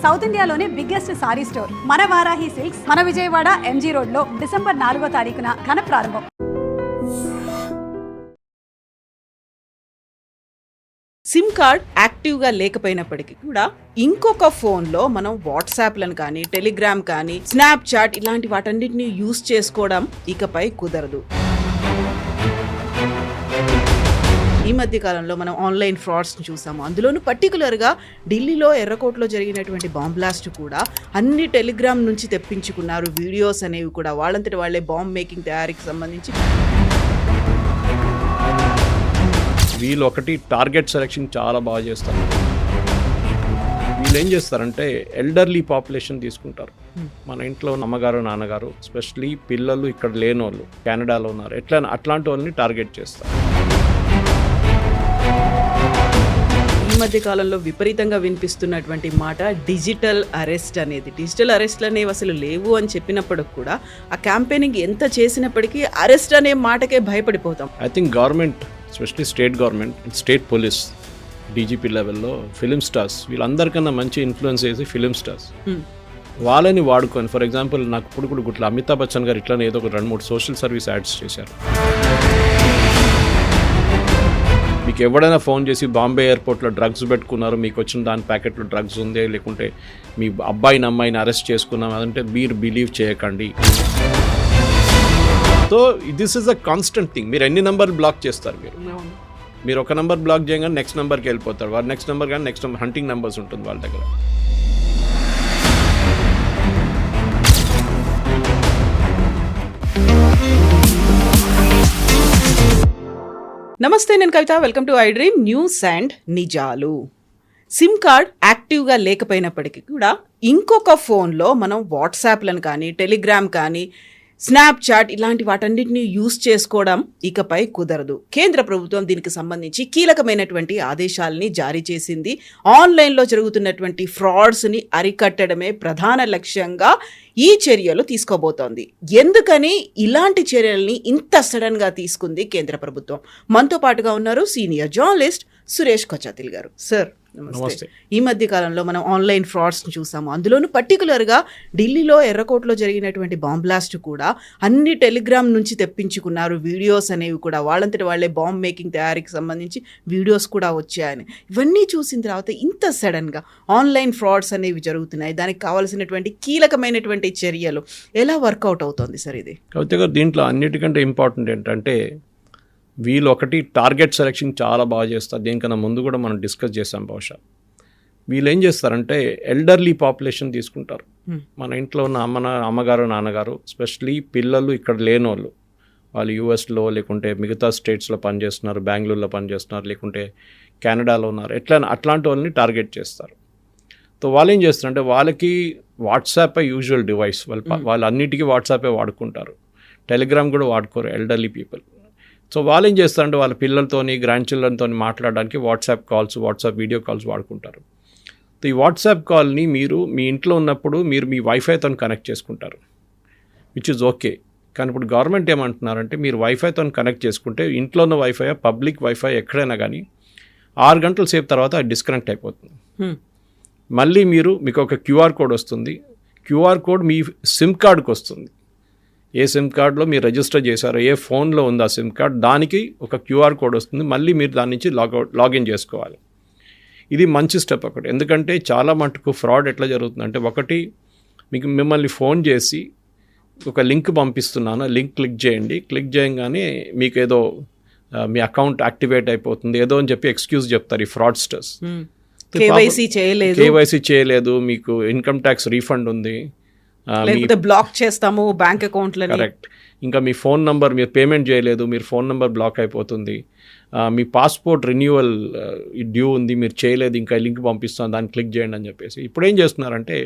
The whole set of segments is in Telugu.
సౌత్ ఇండియాలోనే బిగ్గెస్ట్ సారీ స్టోర్ మన వారాహి సిల్క్స్ మన విజయవాడ ఎంజీ రోడ్ లో డిసెంబర్ 4వ తారీఖున ఘన ప్రారంభం. సిమ్ కార్డ్ యాక్టివ్గా లేకపోయినప్పటికీ కూడా ఇంకొక ఫోన్లో మనం వాట్సాప్లను కానీ టెలిగ్రామ్ కానీ స్నాప్చాట్ ఇలాంటి వాటన్నిటిని యూజ్ చేసుకోవడం ఇకపై కుదరదు. ఈ మధ్య కాలంలో మనం ఆన్లైన్ ఫ్రాడ్స్ని చూసాము. అందులోనూ పర్టికులర్గా ఢిల్లీలో ఎర్రకోటలో జరిగినటువంటి బాంబ్ బ్లాస్ట్ కూడా అన్ని టెలిగ్రామ్ నుంచి తెప్పించుకున్నారు. వీడియోస్ అనేవి కూడా వాళ్ళంతటి వాళ్ళే బాంబ్ మేకింగ్ తయారీకి సంబంధించి. వీళ్ళు ఒకటి టార్గెట్ సెలెక్షన్ చాలా బాగా చేస్తారు. వీళ్ళు ఏం చేస్తారంటే ఎల్డర్లీ పాపులేషన్ తీసుకుంటారు. మన ఇంట్లో అమ్మగారు నాన్నగారు, ఎస్పెషలీ పిల్లలు ఇక్కడ లేని వాళ్ళు కెనడాలో ఉన్నారు, అట్లాంటి వాళ్ళని టార్గెట్ చేస్తారు. ఈ మధ్య కాలంలో విపరీతంగా వినిపిస్తున్నటువంటి మాట డిజిటల్ అరెస్ట్ అనేది. డిజిటల్ అరెస్ట్లు అనేవి అసలు లేవు అని చెప్పినప్పటికి కూడా ఆ క్యాంపెయినింగ్ ఎంత చేసినప్పటికీ అరెస్ట్ అనే మాటకే భయపడిపోతాం. I think government, especially state government, state police, DGP లెవెల్లో ఫిలిం స్టార్స్ వీళ్ళందరికన్నా మంచి ఇన్ఫ్లుయెన్స్ చేసి ఫిలిం స్టార్స్ వాళ్ళని వాడుకొని, ఫర్ ఎగ్జాంపుల్ నాకు ఇప్పుడు కూడా గుట్ల అమితాబ్ బచ్చన్ గారు ఇట్లానే ఏదో ఒక 2-3 సోషల్ సర్వీస్ యాడ్స్ చేశారు. మీకు ఎవడైనా ఫోన్ చేసి బాంబే ఎయిర్పోర్ట్లో డ్రగ్స్ పెట్టుకున్నారు, మీకు వచ్చిన దాని ప్యాకెట్లో డ్రగ్స్ ఉంది, లేకుంటే మీ అబ్బాయిని అమ్మాయిని అరెస్ట్ చేసుకున్నాం అదంటే మీరు బిలీవ్ చేయకండి. So this is a constant thing. మీరు ఎన్ని నెంబర్ బ్లాక్ చేస్తారు? మీరు ఒక నెంబర్ బ్లాక్ చేయగానే నెక్స్ట్ నెంబర్కి వెళ్ళిపోతారు. వారు నెక్స్ట్ నెంబర్ కానీ నెక్స్ట్ నెంబర్ హంటింగ్ నెంబర్స్ ఉంటుంది వాళ్ళ దగ్గర. నమస్తే, నేను Kavitha. Welcome to I dream news and నిజాలు. సిమ్ కార్డ్ యాక్టివ్గా లేకపోయినప్పటికీ కూడా ఇంకొక ఫోన్లో మనం వాట్సాప్లను కానీ టెలిగ్రామ్ కానీ స్నాప్చాట్ ఇలాంటి వాటన్నిటిని యూజ్ చేసుకోవడం ఇకపై కుదరదు. కేంద్ర ప్రభుత్వం దీనికి సంబంధించి కీలకమైనటువంటి ఆదేశాలని జారీ చేసింది. ఆన్లైన్లో జరుగుతున్నటువంటి ఫ్రాడ్స్ని అరికట్టడమే ప్రధాన లక్ష్యంగా ఈ చర్యలు తీసుకోబోతోంది. ఎందుకని ఇలాంటి చర్యల్ని ఇంత సడన్గా తీసుకుంది కేంద్ర ప్రభుత్వం? మనతో పాటుగా ఉన్నారు సీనియర్ జర్నలిస్ట్ సురేష్ కొచ్చాతిల్ గారు. సార్ నమస్తే. ఈ మధ్య కాలంలో మనం ఆన్లైన్ ఫ్రాడ్స్ని చూసాము. అందులోనూ పర్టికులర్గా ఢిల్లీలో ఎర్రకోటలో జరిగినటువంటి బాంబ్ బ్లాస్ట్ కూడా అన్ని టెలిగ్రామ్ నుంచి తెప్పించుకున్నారు. వీడియోస్ అనేవి కూడా వాళ్ళంతటి వాళ్ళే బాంబ్ మేకింగ్ తయారీకి సంబంధించి వీడియోస్ కూడా వచ్చాయని. ఇవన్నీ చూసిన తర్వాత ఇంత సడన్గా ఆన్లైన్ ఫ్రాడ్స్ అనేవి జరుగుతున్నాయి. దానికి కావాల్సినటువంటి కీలకమైనటువంటి చర్యలు ఎలా వర్కౌట్ అవుతుంది సార్ ఇది? కవిత, దీంట్లో అన్నిటికంటే ఇంపార్టెంట్ ఏంటంటే వీళ్ళు ఒకటి టార్గెట్ సెలెక్షన్ చాలా బాగా చేస్తారు. దీనికన్నా ముందు కూడా మనం డిస్కస్ చేసాం. బహుశా వీళ్ళు ఏం చేస్తారంటే ఎల్డర్లీ పాపులేషన్ తీసుకుంటారు. మన ఇంట్లో ఉన్న అమ్మగారు నాన్నగారు, ఎస్పెషలీ పిల్లలు ఇక్కడ లేని వాళ్ళు యూఎస్లో లేకుంటే మిగతా స్టేట్స్లో పనిచేస్తున్నారు, బెంగళూరులో పనిచేస్తున్నారు, లేకుంటే కెనడాలో ఉన్నారు, అట్లాంటి వాళ్ళని టార్గెట్ చేస్తారు. సో వాళ్ళు ఏం చేస్తారంటే వాళ్ళకి వాట్సాప్ యూజువల్ డివైస్, వాళ్ళు అన్నిటికీ వాట్సాపే వాడుకుంటారు. టెలిగ్రామ్ కూడా వాడుకోరు ఎల్డర్లీ పీపుల్. సో వాళ్ళు ఏం చేస్తారంటే వాళ్ళ పిల్లలతోని గ్రాండ్ చిల్డ్రన్తో మాట్లాడడానికి WhatsApp calls, WhatsApp video calls వాడుకుంటారు. సో ఈ వాట్సాప్ కాల్ని మీరు మీ ఇంట్లో ఉన్నప్పుడు మీరు మీ వైఫైతో కనెక్ట్ చేసుకుంటారు, విచ్ ఇస్ ఓకే. కానీ ఇప్పుడు గవర్నమెంట్ ఏమంటున్నారంటే మీరు వైఫైతో కనెక్ట్ చేసుకుంటే ఇంట్లో ఉన్న వైఫై, పబ్లిక్ వైఫై ఎక్కడైనా కానీ 6 గంటల సేపు తర్వాత అది డిస్కనెక్ట్ అయిపోతుంది. మళ్ళీ మీకు ఒక క్యూఆర్ కోడ్ వస్తుంది. క్యూఆర్ కోడ్ మీ సిమ్ కార్డ్కి వస్తుంది. ఏ సిమ్ కార్డ్లో మీరు రిజిస్టర్ చేశారో, ఏ ఫోన్లో ఉంది ఆ సిమ్ కార్డ్, దానికి ఒక క్యూఆర్ కోడ్ వస్తుంది. మళ్ళీ మీరు దాని నుంచి లాగిన్ చేసుకోవాలి. ఇది మంచి స్టెప్ ఒకటి. ఎందుకంటే చాలా మటుకు ఫ్రాడ్ ఎట్లా జరుగుతుందంటే, ఒకటి మిమ్మల్ని ఫోన్ చేసి ఒక లింక్ పంపిస్తున్నాను, లింక్ క్లిక్ చేయండి, క్లిక్ చేయగానే మీకు ఏదో మీ అకౌంట్ యాక్టివేట్ అయిపోతుంది ఏదో అని చెప్పి ఎక్స్క్యూజ్ చెప్తారు ఈ ఫ్రాడ్స్టర్స్. కేవైసీ చేయలేదు, మీకు ఇన్కమ్ ట్యాక్స్ రీఫండ్ ఉంది, బ్లాక్ చేస్తాము బ్యాంక్ అకౌంట్లో. కరెక్ట్. ఇంకా మీ ఫోన్ నంబర్ మీరు పేమెంట్ చేయలేదు, మీరు ఫోన్ నెంబర్ బ్లాక్ అయిపోతుంది, మీ పాస్పోర్ట్ రెన్యూవల్ డ్యూ ఉంది, మీరు చేయలేదు, ఇంకా లింక్ పంపిస్తాను దాన్ని క్లిక్ చేయండి అని చెప్పేసి. ఇప్పుడు ఏం చేస్తున్నారంటే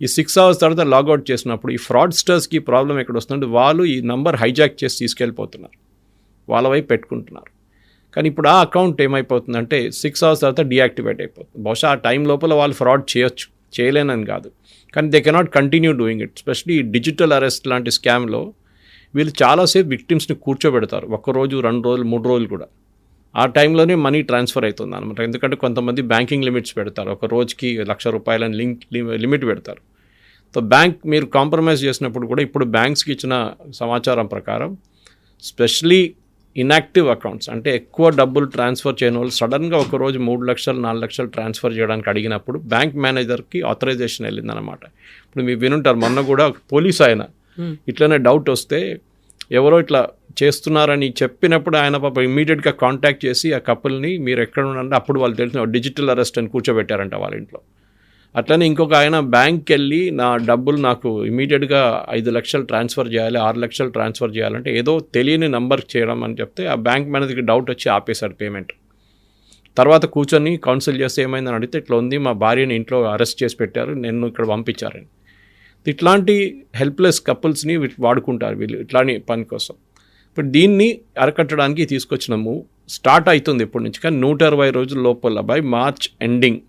ఈ 6 hours తర్వాత లాగౌట్ చేసినప్పుడు ఈ ఫ్రాడ్స్టర్స్కి ప్రాబ్లం ఎక్కడ వస్తుందంటే వాళ్ళు ఈ నంబర్ హైజాక్ చేసి తీసుకెళ్ళిపోతున్నారు, వాళ్ళ వైపు పెట్టుకుంటున్నారు. కానీ ఇప్పుడు ఆ అకౌంట్ ఏమైపోతుందంటే 6 hours తర్వాత డీయాక్టివేట్ అయిపోతుంది. బహుశా ఆ టైం లోపల వాళ్ళు ఫ్రాడ్ చేయొచ్చు, చేయలేనని కాదు, కానీ they cannot continue doing it. Especially digital arrest లాంటి స్కామ్లో వీళ్ళు చాలాసేపు విక్టిమ్స్ని కూర్చోబెడతారు. 1 రోజు 2 రోజులు 3 రోజులు కూడా. ఆ టైంలోనే మనీ ట్రాన్స్ఫర్ అవుతుంది అనమాట. ఎందుకంటే కొంతమంది బ్యాంకింగ్ లిమిట్స్ పెడతారు, ఒక రోజుకి ₹1,00,000 లిమిట్ పెడతారు. సో బ్యాంక్ మీరు కాంప్రమైజ్ చేసినప్పుడు కూడా ఇప్పుడు బ్యాంక్స్కి ఇచ్చిన సమాచారం ప్రకారం స్పెషలీ ఇన్యాక్టివ్ అకౌంట్స్ అంటే ఎక్కువ డబ్బులు ట్రాన్స్ఫర్ చేయని వాళ్ళు సడన్గా ఒక రోజు 3 లక్షలు 4 లక్షలు ట్రాన్స్ఫర్ చేయడానికి అడిగినప్పుడు బ్యాంక్ మేనేజర్కి ఆథరైజేషన్ వెళ్ళిందనమాట. ఇప్పుడు మీరు వినుంటారు, మొన్న కూడా పోలీస్ ఆయన ఇట్లనే డౌట్ వస్తే ఎవరో ఇట్లా చేస్తున్నారని చెప్పినప్పుడు ఆయన పాప ఇమీడియట్గా కాంటాక్ట్ చేసి ఆ కపుల్ని మీరు ఎక్కడ ఉన్నారంటే అప్పుడు వాళ్ళు తెలిసిన డిజిటల్ అరెస్ట్ అని కూర్చోబెట్టారంట వాళ్ళ ఇంట్లో. అట్లనే ఇంకొక ఆయన బ్యాంక్కి వెళ్ళి నా డబ్బులు నాకు ఇమీడియట్గా 5 లక్షలు ట్రాన్స్ఫర్ చేయాలి, 6 లక్షలు ట్రాన్స్ఫర్ చేయాలంటే ఏదో తెలియని నంబర్ చేయడం అని చెప్తే ఆ బ్యాంక్ మేనేజర్కి డౌట్ వచ్చి ఆపేశాడు పేమెంట్. తర్వాత కూర్చొని కౌన్సిల్ చేస్తే ఏమైందని అడిగితే ఇట్లా ఉంది, మా భార్యని ఇంట్లో అరెస్ట్ చేసి పెట్టారు, నేను ఇక్కడ పంపించారని. ఇట్లాంటి హెల్ప్లెస్ కపుల్స్ని వాడుకుంటారు వీళ్ళు ఇట్లాంటి పని కోసం. ఇప్పుడు దీన్ని అరకట్టడానికి తీసుకొచ్చినాము. స్టార్ట్ అవుతుంది ఇప్పటి నుంచి, కానీ 120 రోజుల లోపల బై మార్చ్ ఎండింగ్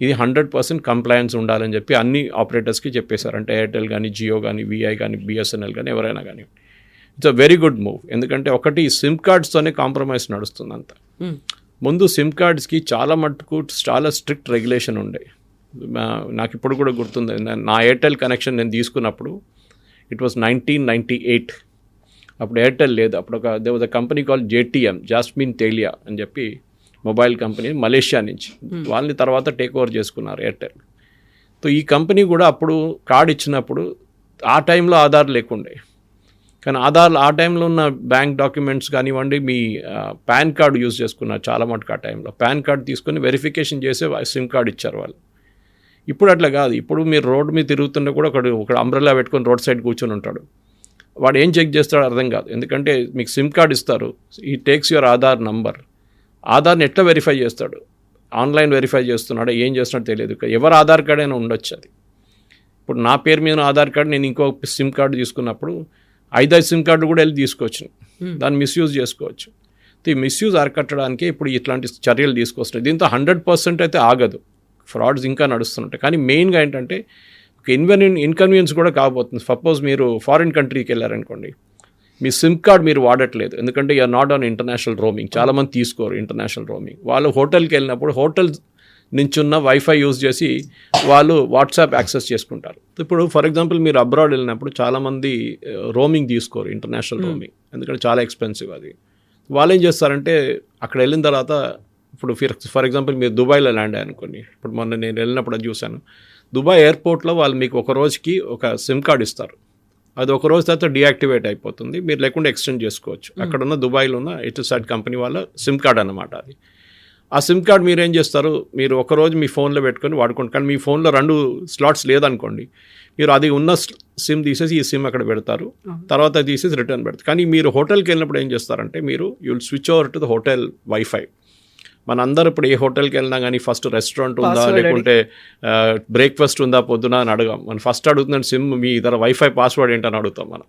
ఇది 100% కంప్లయన్స్ ఉండాలని చెప్పి అన్ని ఆపరేటర్స్కి చెప్పేశారు. అంటే ఎయిర్టెల్ కానీ, జియో కానీ, విఐ కానీ, బిఎస్ఎన్ఎల్ కానీ, ఎవరైనా కానీ. It's a very good move. ఎందుకంటే ఒకటి సిమ్ కార్డ్స్తోనే కాంప్రమైజ్ నడుస్తుంది అంతా. ముందు సిమ్ కార్డ్స్కి చాలా మట్టుకు చాలా స్ట్రిక్ట్ రెగ్యులేషన్ ఉండే. నాకు ఇప్పుడు కూడా గుర్తుంది, నా ఎయిర్టెల్ కనెక్షన్ నేను తీసుకున్నప్పుడు ఇట్ వాస్ 1998. అప్పుడు ఎయిర్టెల్ లేదు. అప్పుడు they was a company call JTM, Jasmine Telia అని చెప్పి మొబైల్ కంపెనీ, మలేషియా నుంచి. వాళ్ళని తర్వాత టేక్ ఓవర్ చేసుకున్నారు ఎయిర్టెల్. సో ఈ కంపెనీ కూడా అప్పుడు కార్డ్ ఇచ్చినప్పుడు ఆ టైంలో ఆధార్ లేకుండే, కానీ ఆధార్ ఆ టైంలో ఉన్న బ్యాంక్ డాక్యుమెంట్స్ కానివ్వండి, మీ పాన్ కార్డు యూజ్ చేసుకున్నారు చాలా మటుకు. ఆ టైంలో పాన్ కార్డు తీసుకొని వెరిఫికేషన్ చేసే సిమ్ కార్డు ఇచ్చారు వాళ్ళు. ఇప్పుడు అట్లా కాదు. ఇప్పుడు మీరు రోడ్డు మీద తిరుగుతుంటే కూడా ఒక అంబ్రెల్లా పెట్టుకొని రోడ్ సైడ్ కూర్చొని ఉంటాడు. వాడు ఏం చెక్ చేస్తాడో అర్థం కాదు. ఎందుకంటే మీకు సిమ్ కార్డు ఇస్తారు, ఈ టేక్స్ యువర్ ఆధార్ నంబర్. ఆధార్ని ఎట్లా వెరిఫై చేస్తాడు? ఆన్లైన్ వెరిఫై చేస్తున్నాడో ఏం చేస్తున్నాడో తెలియదు. ఎవరు ఆధార్ కార్డ్ అయినా ఉండొచ్చు అది. ఇప్పుడు నా పేరు మీద ఆధార్ కార్డు, నేను ఇంకో సిమ్ కార్డు తీసుకున్నప్పుడు 5 సిమ్ కార్డు కూడా వెళ్ళి తీసుకోవచ్చు, దాన్ని మిస్యూజ్ చేసుకోవచ్చు. ఈ మిస్యూజ్ అరకట్టడానికి ఇప్పుడు ఇట్లాంటి చర్యలు తీసుకొస్తున్నాయి. దీంతో 100% అయితే ఆగదు, ఫ్రాడ్స్ ఇంకా నడుస్తుంటాయి. కానీ మెయిన్గా ఏంటంటే ఒక ఇన్కన్వీనియన్స్ కూడా కాబోతుంది. సపోజ్ మీరు ఫారిన్ కంట్రీకి వెళ్ళారనుకోండి, మీ సిమ్ కార్డ్ మీరు వాడట్లేదు, ఎందుకంటే you're not on international roaming. చాలామంది తీసుకోరు ఇంటర్నేషనల్ రోమింగ్. వాళ్ళు హోటల్కి వెళ్ళినప్పుడు హోటల్ నుంచి ఉన్న వైఫై యూజ్ చేసి వాళ్ళు వాట్సాప్ యాక్సెస్ చేసుకుంటారు. ఇప్పుడు ఫర్ ఎగ్జాంపుల్ మీరు అబ్రాడ్ వెళ్ళినప్పుడు చాలామంది రోమింగ్ తీసుకోరు, ఇంటర్నేషనల్ రోమింగ్, ఎందుకంటే చాలా ఎక్స్పెన్సివ్ అది. వాళ్ళు ఏం చేస్తారంటే అక్కడ వెళ్ళిన తర్వాత, ఇప్పుడు ఫర్ ఎగ్జాంపుల్ మీరు దుబాయ్లో ల్యాండ్ అనుకోండి. ఇప్పుడు మొన్న నేను వెళ్ళినప్పుడు అది చూశాను. దుబాయ్ ఎయిర్పోర్ట్లో వాళ్ళు మీకు ఒక రోజుకి ఒక సిమ్ కార్డ్ ఇస్తారు. అది ఒక రోజు తర్వాత డీయాక్టివేట్ అయిపోతుంది, మీరు లేకుండా ఎక్స్టెండ్ చేసుకోవచ్చు. అక్కడ ఉన్న దుబాయ్లో ఉన్న ఎయిర్టెల్ కంపెనీ వాళ్ళ సిమ్ కార్డ్ అన్నమాట అది. ఆ సిమ్ కార్డ్ మీరు ఏం చేస్తారు, మీరు ఒకరోజు మీ ఫోన్లో పెట్టుకొని వాడుకోండి. కానీ మీ ఫోన్లో 2 స్లాట్స్ లేదనుకోండి, మీరు అది ఉన్న సిమ్ తీసేసి ఈ సిమ్ అక్కడ పెడతారు, తర్వాత తీసేసి రిటర్న్ పెడతారు. కానీ మీరు హోటల్కి వెళ్ళినప్పుడు ఏం చేస్తారంటే మీరు will switch over to the hotel wifi. మనందరూ ఇప్పుడు ఏ హోటల్కి వెళ్ళినా కానీ ఫస్ట్ రెస్టారెంట్ ఉందా, లేకుంటే బ్రేక్ఫాస్ట్ ఉందా పొద్దున అని అడగాం. మనం ఫస్ట్ అడుగుతున్నాం సిమ్ మీ ఇతర వైఫై పాస్వర్డ్ ఏంటని అడుగుతాం మనం.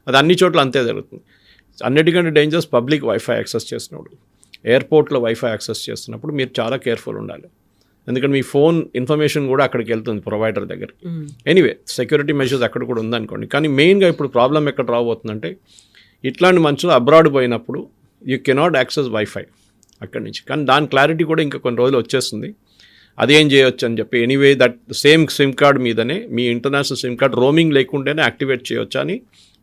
అది అన్ని చోట్ల అంతే జరుగుతుంది. అన్నిటికంటే డేంజర్స్ పబ్లిక్ వైఫై యాక్సెస్ చేసినప్పుడు. ఎయిర్పోర్ట్లో వైఫై యాక్సెస్ చేస్తున్నప్పుడు మీరు చాలా కేర్ఫుల్ ఉండాలి, ఎందుకంటే మీ ఫోన్ ఇన్ఫర్మేషన్ కూడా అక్కడికి వెళ్తుంది ప్రొవైడర్ దగ్గరికి. ఎనీవే సెక్యూరిటీ మెజర్స్ అక్కడ కూడా ఉందనుకోండి. కానీ మెయిన్గా ఇప్పుడు ప్రాబ్లం ఎక్కడ రాబోతుందంటే, ఇట్లాంటి మనుషులు అబ్రాడ్ పోయినప్పుడు యూ కెనాట్ యాక్సెస్ వైఫై అక్కడి నుంచి. కానీ దాని క్లారిటీ కూడా ఇంకా కొన్ని రోజులు వచ్చేస్తుంది, అదేం చేయొచ్చు అని చెప్పి. Anyway that same SIM card మీదనే మీ ఇంటర్నేషనల్ సిమ్ కార్డ్ రోమింగ్ లేకుండానే యాక్టివేట్ చేయొచ్చు అని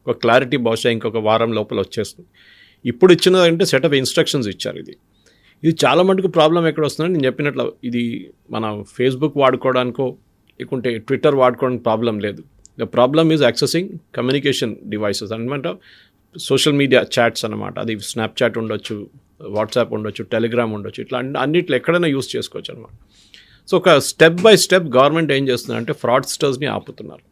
ఒక క్లారిటీ బహుశా ఇంకొక వారం లోపల వచ్చేస్తుంది. ఇప్పుడు ఇచ్చినదంటే సెట్ ఆఫ్ ఇన్స్ట్రక్షన్స్ ఇచ్చారు. ఇది చాలా మటుకు ప్రాబ్లం ఎక్కడ వస్తుందని నేను చెప్పినట్లు, ఇది మన ఫేస్బుక్ వాడుకోవడానికో లేకుంటే ట్విట్టర్ వాడుకోవడానికి ప్రాబ్లం లేదు. The problem is accessing communication devices అనమాట, సోషల్ మీడియా చాట్స్ అనమాట. అది స్నాప్చాట్ ఉండొచ్చు, వాట్సాప్ ఉండొచ్చు, టెలిగ్రామ్ ఉండొచ్చు, ఇట్లా అన్నిట్లో ఎక్కడైనా యూస్ చేసుకోవచ్చు అనమాట. సో ఒక స్టెప్ బై స్టెప్ గవర్నమెంట్ ఏం చేస్తుందంటే ఫ్రాడ్స్టర్స్ని ఆపుతున్నారు.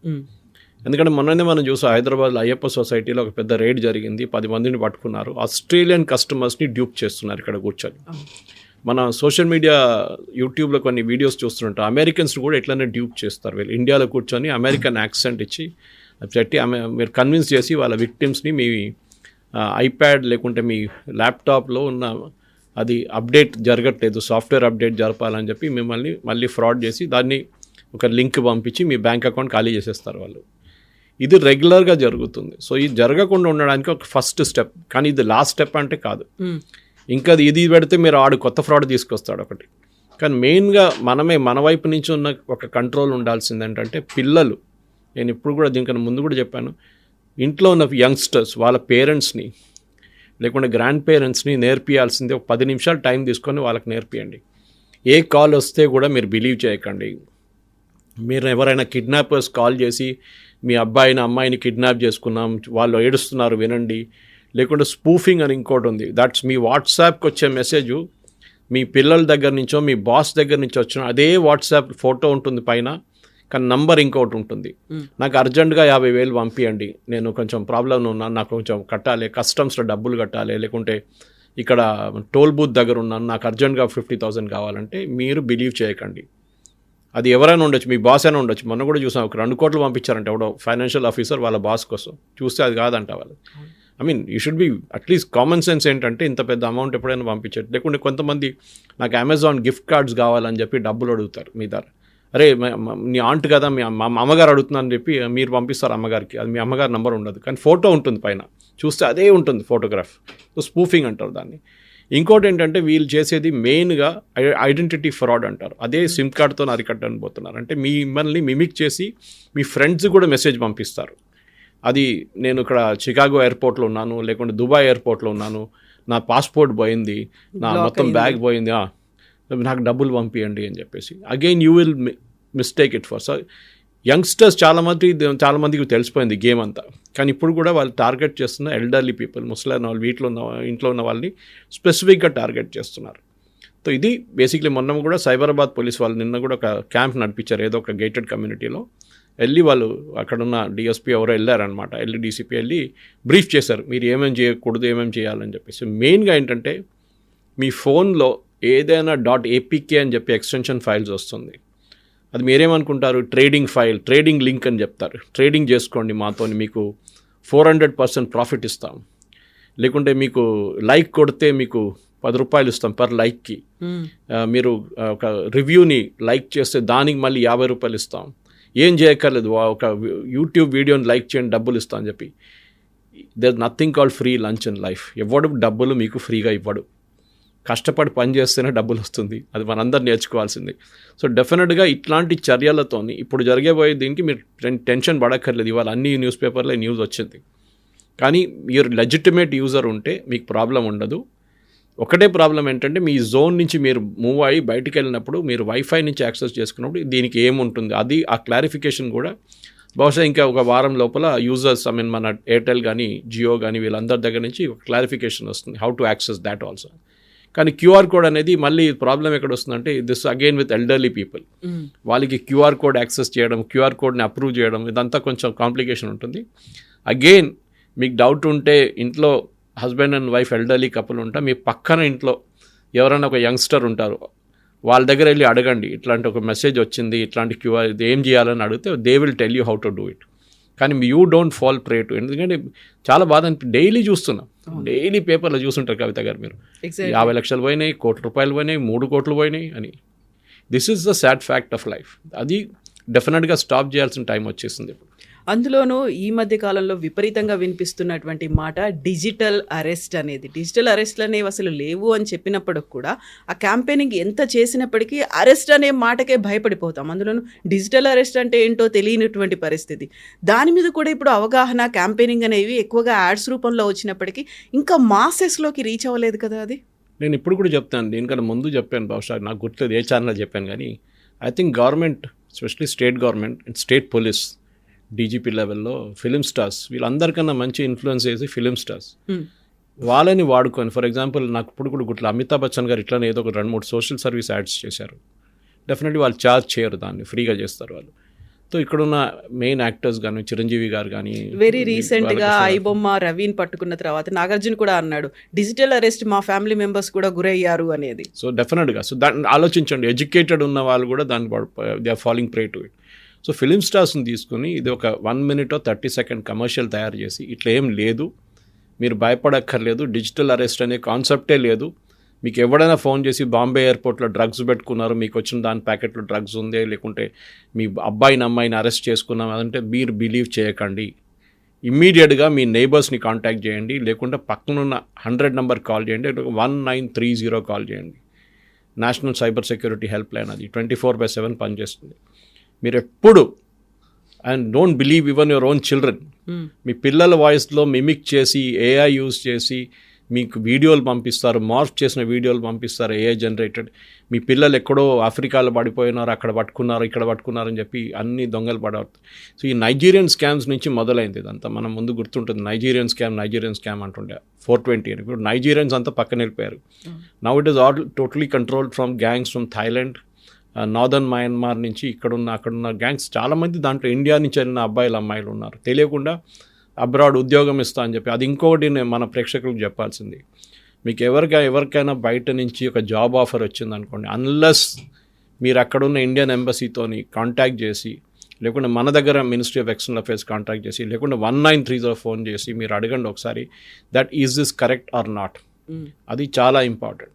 ఎందుకంటే మొన్ననే మనం చూసాం, హైదరాబాద్లో అయ్యప్ప సొసైటీలో ఒక పెద్ద రేడ్ జరిగింది, 10 మందిని పట్టుకున్నారు. ఆస్ట్రేలియన్ కస్టమర్స్ని డ్యూప్ చేస్తున్నారు ఇక్కడ కూర్చొని. మన సోషల్ మీడియా యూట్యూబ్లో కొన్ని వీడియోస్ చూస్తుంటాం, అమెరికన్స్ కూడా ఎట్లనే డ్యూప్ చేస్తారు. వీళ్ళు ఇండియాలో కూర్చొని అమెరికన్ యాక్సెంట్ ఇచ్చి పెట్టి మీరు కన్విన్స్ చేసి వాళ్ళ విక్టిమ్స్ని మీ ఐప్యాడ్ లేకుంటే మీ ల్యాప్టాప్లో ఉన్న అది అప్డేట్ జరగట్లేదు, సాఫ్ట్వేర్ అప్డేట్ జరపాలని చెప్పి మిమ్మల్ని మళ్ళీ ఫ్రాడ్ చేసి దాన్ని ఒక లింక్ పంపించి మీ బ్యాంక్ అకౌంట్ ఖాళీ చేసేస్తారు వాళ్ళు. ఇది రెగ్యులర్గా జరుగుతుంది. సో ఇది జరగకుండా ఉండడానికి ఒక ఫస్ట్ స్టెప్, కానీ ఇది లాస్ట్ స్టెప్ అంటే కాదు. ఇంకా ఇది పెడితే మీరు ఆడు కొత్త ఫ్రాడ్ తీసుకొస్తాడు ఒకటి. కానీ మెయిన్గా మన వైపు నుంచి ఉన్న ఒక కంట్రోల్ ఉండాల్సింది ఏంటంటే పిల్లలు. నేను ఇప్పుడు కూడా దీనికన్నా ముందు కూడా చెప్పాను, ఇంట్లో ఉన్న యంగ్స్టర్స్ వాళ్ళ పేరెంట్స్ని లేకుంటే గ్రాండ్ పేరెంట్స్ని నేర్పియాల్సింది ఒక 10 నిమిషాలు టైం తీసుకొని వాళ్ళకి నేర్పియండి. ఏ కాల్ వస్తే కూడా మీరు బిలీవ్ చేయకండి. మీరు ఎవరైనా కిడ్నాపర్స్ కాల్ చేసి మీ అబ్బాయిని అమ్మాయిని కిడ్నాప్ చేసుకున్నాం వాళ్ళు ఏడుస్తున్నారు వినండి, లేకుంటే స్పూఫింగ్ అని ఇంకోటి ఉంది. దట్స్ మీ వాట్సాప్కి వచ్చే మెసేజు మీ పిల్లల దగ్గర నుంచో మీ బాస్ దగ్గర నుంచి వచ్చిన అదే వాట్సాప్ ఫోటో ఉంటుంది పైన, కానీ నంబర్ ఇంకోటి ఉంటుంది. నాకు అర్జెంటుగా 50,000 పంపించండి, నేను కొంచెం ప్రాబ్లంలో ఉన్నాను, నాకు కొంచెం కట్టాలి, కస్టమ్స్లో డబ్బులు కట్టాలి, లేకుంటే ఇక్కడ టోల్ బూత్ దగ్గర ఉన్నాను, నాకు అర్జెంటుగా 50,000 కావాలంటే మీరు బిలీవ్ చేయకండి. అది ఎవరైనా ఉండొచ్చు, మీ బాస్ అయినా ఉండొచ్చు. మొన్న కూడా చూసాం, ఒక 2 కోట్లు పంపించారంటే ఎవడో ఫైనాన్షియల్ ఆఫీసర్ వాళ్ళ బాస్ కోసం. చూస్తే అది కాదంట వాళ్ళు. I mean you should be at least common sense ఏంటంటే ఇంత పెద్ద అమౌంట్ ఎప్పుడైనా పంపించట్టు. లేకుంటే కొంతమంది నాకు అమెజాన్ గిఫ్ట్ కార్డ్స్ కావాలని చెప్పి డబ్బులు అడుగుతారు మీ దగ్గర. అరే నీ ఆంట్ కదా, మా అమ్మగారు అడుగుతుందని చెప్పి మీరు పంపిస్తారు అమ్మగారికి. అది మీ అమ్మగారి నెంబర్ ఉండదు, కానీ ఫోటో ఉంటుంది పైన, చూస్తే అదే ఉంటుంది ఫోటోగ్రాఫ్. సో స్పూఫింగ్ అంటారు దాన్ని. ఇంకోటి ఏంటంటే వీళ్ళు చేసేది మెయిన్గా ఐడెంటిటీ ఫ్రాడ్ అంటారు. అదే సిమ్ కార్డ్తో అరికట్టని పోతున్నారు. అంటే మిమ్మల్ని మిమిక్ చేసి మీ ఫ్రెండ్స్ కూడా మెసేజ్ పంపిస్తారు. అది నేను ఇక్కడ చికాగో ఎయిర్పోర్ట్లో ఉన్నాను, లేకుంటే దుబాయ్ ఎయిర్పోర్ట్లో ఉన్నాను, నా పాస్పోర్ట్ పోయింది, నా మొత్తం బ్యాగ్ పోయింది, నాకు డబ్బులు పంపించండి అని చెప్పేసి. Again you will mistake it for. So youngsters చాలామందికి తెలిసిపోయింది గేమ్ అంతా. కానీ ఇప్పుడు కూడా వాళ్ళు టార్గెట్ చేస్తున్న ఎల్డర్లీ పీపుల్, ముసలైన వాళ్ళు, ఇంట్లో ఉన్న వాళ్ళని స్పెసిఫిక్గా టార్గెట్ చేస్తున్నారు. సో ఇది బేసిక్లీ మొన్న కూడా సైబరాబాద్ పోలీస్ వాళ్ళు నిన్న కూడా ఒక క్యాంప్ నడిపించారు ఏదో ఒక గేటెడ్ కమ్యూనిటీలో. వెళ్ళి వాళ్ళు అక్కడున్న డిఎస్పీ ఎవరో వెళ్ళారనమాట, డీసీపీ వెళ్ళి బ్రీఫ్ చేశారు మీరు ఏమేమి చేయకూడదు, ఏమేమి చేయాలని చెప్పేసి. మెయిన్గా ఏంటంటే మీ ఫోన్లో ఏదైనా .apk అని చెప్పి ఎక్స్టెన్షన్ ఫైల్స్ వస్తుంది. అది మీరేమనుకుంటారు, ట్రేడింగ్ ఫైల్, ట్రేడింగ్ లింక్ అని చెప్తారు. ట్రేడింగ్ చేసుకోండి మాతోని, మీకు 400% ప్రాఫిట్ ఇస్తాం, లేకుంటే మీకు లైక్ కొడితే మీకు 10 రూపాయలు ఇస్తాం పర్ లైక్కి, మీరు ఒక రివ్యూని లైక్ చేస్తే దానికి మళ్ళీ 50 రూపాయలు ఇస్తాం, ఏం చేయక్కర్లేదు, ఒక యూట్యూబ్ వీడియోని లైక్ చేయండి డబ్బులు ఇస్తాం అని చెప్పి. There nothing called free lunch in life. ఎవడు డబ్బులు మీకు ఫ్రీగా ఇవ్వడు, కష్టపడి పని చేస్తేనే డబ్బులు వస్తుంది. అది మనందరూ నేర్చుకోవాల్సింది. సో డెఫినెట్గా ఇట్లాంటి చర్యలతోని ఇప్పుడు జరిగేపోయే దీనికి మీరు టెన్షన్ పడక్కర్లేదు. ఇవాళ అన్ని న్యూస్ పేపర్లో న్యూస్ వచ్చింది. కానీ మీరు లెజిటిమేట్ యూజర్ ఉంటే మీకు ప్రాబ్లం ఉండదు. ఒకటే ప్రాబ్లం ఏంటంటే మీ జోన్ నుంచి మీరు మూవ్ అయ్యి బయటికి వెళ్ళినప్పుడు మీరు వైఫై నుంచి యాక్సెస్ చేసుకున్నప్పుడు దీనికి ఏముంటుంది, అది ఆ క్లారిఫికేషన్ కూడా బహుశా ఇంకా ఒక వారం లోపల యూజర్స్ మన ఎయిర్టెల్ కానీ జియో కానీ వీళ్ళందరి దగ్గర నుంచి ఒక క్లారిఫికేషన్ వస్తుంది how to access that also. కానీ క్యూఆర్ కోడ్ అనేది మళ్ళీ ప్రాబ్లం ఎక్కడ వస్తుందంటే this again with elderly people. వాళ్ళకి క్యూఆర్ కోడ్ యాక్సెస్ చేయడం, క్యూఆర్ కోడ్ని అప్రూవ్ చేయడం, ఇదంతా కొంచెం కాంప్లికేషన్ ఉంటుంది. అగైన్ మీకు డౌట్ ఉంటే ఇంట్లో husband and wife elderly couple ఉంటా, మీ పక్కన ఇంట్లో ఎవరైనా ఒక యంగ్స్టర్ ఉంటారు, వాళ్ళ దగ్గర వెళ్ళి అడగండి ఇట్లాంటి ఒక మెసేజ్ వచ్చింది, ఇట్లాంటి క్యూఆర్ ఇది ఏం చేయాలని అడిగితే they will tell you how to do it. కానీ you don't fall prey to. ఎందుకంటే చాలా బాధ డైలీ చూస్తున్నాం, డైలీ పేపర్లో చూస్తుంటారు కవిత గారు మీరు 50 లక్షలు పోయినాయి, 1 కోటి రూపాయలు పోయినాయి, 3 కోట్లు పోయినాయి అని. This is the sad fact of life. అది డెఫినెట్గా స్టాప్ చేయాల్సిన టైం వచ్చేసింది ఇప్పుడు. అందులోనూ ఈ మధ్య కాలంలో విపరీతంగా వినిపిస్తున్నటువంటి మాట డిజిటల్ అరెస్ట్ అనేది. డిజిటల్ అరెస్ట్లు అనేవి అసలు లేవు అని చెప్పినప్పటికి కూడా ఆ క్యాంపెయినింగ్ ఎంత చేసినప్పటికీ అరెస్ట్ అనే మాటకే భయపడిపోతాం. అందులోనూ డిజిటల్ అరెస్ట్ అంటే ఏంటో తెలియనటువంటి పరిస్థితి. దాని మీద కూడా ఇప్పుడు అవగాహన, క్యాంపెయినింగ్ అనేవి ఎక్కువగా యాడ్స్ రూపంలో వచ్చినప్పటికీ ఇంకా మాసెస్లోకి రీచ్ అవ్వలేదు కదా. అది నేను ఇప్పుడు కూడా చెప్తాను, దీనికన్నా ముందు చెప్పాను, బహుశా నాకు గుర్తులేదు ఏ ఛానల్లో చెప్పాను. కానీ I think government, especially state government and state police DGP లెవెల్లో ఫిలిం స్టార్స్, వీళ్ళందరికన్నా మంచి ఇన్ఫ్లుయెన్స్ చేసి ఫిలిం స్టార్స్ వాళ్ళని వాడుకొని, ఫర్ ఎగ్జాంపుల్ నాకు ఇప్పుడు కూడా గుర్తులు అమితాబ్ బచ్చన్ గారు ఇట్లానే ఏదో ఒక 2-3 సోషల్ సర్వీస్ యాడ్స్ చేశారు. డెఫినెట్లీ వాళ్ళు ఛార్జ్ చేయరు, దాన్ని ఫ్రీగా చేస్తారు వాళ్ళు. సో ఇక్కడున్న మెయిన్ యాక్టర్స్ కానీ చిరంజీవి గారు కానీ వెరీ రీసెంట్గా ఐబొమ్మ రవిని పట్టుకున్న తర్వాత నాగార్జున కూడా అన్నాడు డిజిటల్ అరెస్ట్ మా ఫ్యామిలీ మెంబర్స్ కూడా గురయ్యారు అనేది. సో డెఫినెట్గా సో దాన్ని ఆలోచించండి, ఎడ్యుకేటెడ్ ఉన్న వాళ్ళు కూడా దాన్ని they are following prey to it. So film స్టార్స్ని తీసుకుని ఇది ఒక 1 minute 30 second కమర్షియల్ తయారు చేసి ఇట్లా ఏం లేదు, మీరు భయపడక్కర్లేదు, డిజిటల్ అరెస్ట్ అనే కాన్సెప్టే లేదు, మీకు ఎవడైనా ఫోన్ చేసి బాంబే ఎయిర్పోర్ట్లో డ్రగ్స్ పెట్టుకున్నారు, మీకు వచ్చిన దాని ప్యాకెట్లో డ్రగ్స్ ఉంది, లేకుంటే మీ అబ్బాయిని అమ్మాయిని అరెస్ట్ చేసుకున్నాం అదంటే మీరు బిలీవ్ చేయకండి. ఇమ్మీడియట్గా మీ నైబర్స్ని కాంటాక్ట్ చేయండి, లేకుంటే పక్కనున్న 100 నెంబర్ కాల్ చేయండి, 1930 కాల్ చేయండి. National cyber security help line అది 24/7 పనిచేస్తుంది. మీరు ఎప్పుడు and don't believe even your own children. మీ పిల్లల వాయిస్లో మిమిక్ చేసి ఏఐ యూజ్ చేసి మీకు వీడియోలు పంపిస్తారు, మార్ఫ్ చేసిన వీడియోలు పంపిస్తారు ఏఐ జనరేటెడ్. మీ పిల్లలు ఎక్కడో ఆఫ్రికాలో పడిపోయినారు, అక్కడ పట్టుకున్నారు, ఇక్కడ పట్టుకున్నారు అని చెప్పి అన్ని దొంగలు పడవుతాయి. సో ఈ నైజీరియన్ స్కామ్స్ నుంచి మొదలైంది ఇదంతా. మనం ముందు గుర్తుంటుంది నైజీరియన్ స్కామ్ అంటుండే 420 అని. ఇప్పుడు నైజీరియన్స్ అంతా పక్కన వెళ్ళిపోయారు. Now it is all totally controlled from gangs from Thailand, northern Myanmar నుంచి అక్కడున్న గ్యాంగ్స్ చాలామంది దాంట్లో ఇండియా నుంచి వెళ్ళిన అబ్బాయిలు అమ్మాయిలు ఉన్నారు. తెలియకుండా అబ్రాడ్ ఉద్యోగం ఇస్తా అని చెప్పి. అది ఇంకొకటి నేను మన ప్రేక్షకులకు చెప్పాల్సింది, మీకు ఎవరికైనా బయట నుంచి ఒక జాబ్ ఆఫర్ వచ్చింది అనుకోండి, అన్లెస్ మీరు అక్కడున్న ఇండియన్ ఎంబసీతోని కాంటాక్ట్ చేసి, లేకుంటే మన దగ్గర ministry of external affairs contact చేసి, లేకుంటే 1930 ఫోన్ చేసి మీరు అడగండి ఒకసారి that is this correct or not. అది చాలా ఇంపార్టెంట్.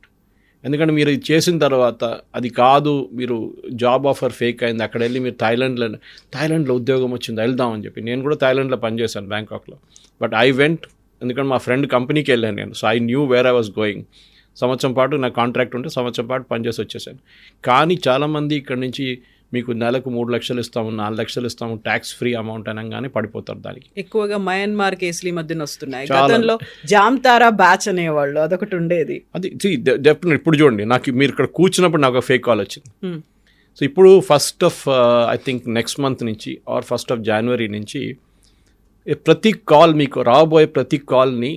ఎందుకంటే మీరు ఇది చేసిన తర్వాత అది కాదు, మీరు జాబ్ ఆఫర్ ఫేక్ అయింది, అక్కడ వెళ్ళి మీరు థాయిలాండ్లో ఉద్యోగం వచ్చింది వెళ్దామని చెప్పి. నేను కూడా థాయిలాండ్లో పనిచేశాను బ్యాంకాక్లో. బట్ ఐ వెంట్, ఎందుకంటే మా ఫ్రెండ్ కంపెనీకి వెళ్ళాను నేను. So I knew where I was going. సంవత్సరం పాటు నా కాంట్రాక్ట్ ఉంటే సంవత్సరం పాటు పనిచేసి వచ్చేసాను. కానీ చాలామంది ఇక్కడ నుంచి మీకు నెలకు 3 లక్షలు ఇస్తాము, 4 లక్షలు ఇస్తాము, ట్యాక్స్ ఫ్రీ అమౌంట్ అనగానే పడిపోతారు దానికి. ఎక్కువగా మయన్మార్ కేసులు ఈ మధ్యన వస్తున్నాయి. గతంలో జామ్తారా బ్యాచ్ అనేవాళ్ళు, అదొకటి ఉండేది. అది డెఫినెట్. ఇప్పుడు చూడండి, నాకు మీరు ఇక్కడ కూర్చున్నప్పుడు నాకు ఫేక్ కాల్ వచ్చింది. సో ఇప్పుడు 1st of I think next month నుంచి ఆర్ 1st of January నుంచి ప్రతి కాల్, మీకు రాబోయే ప్రతి కాల్ని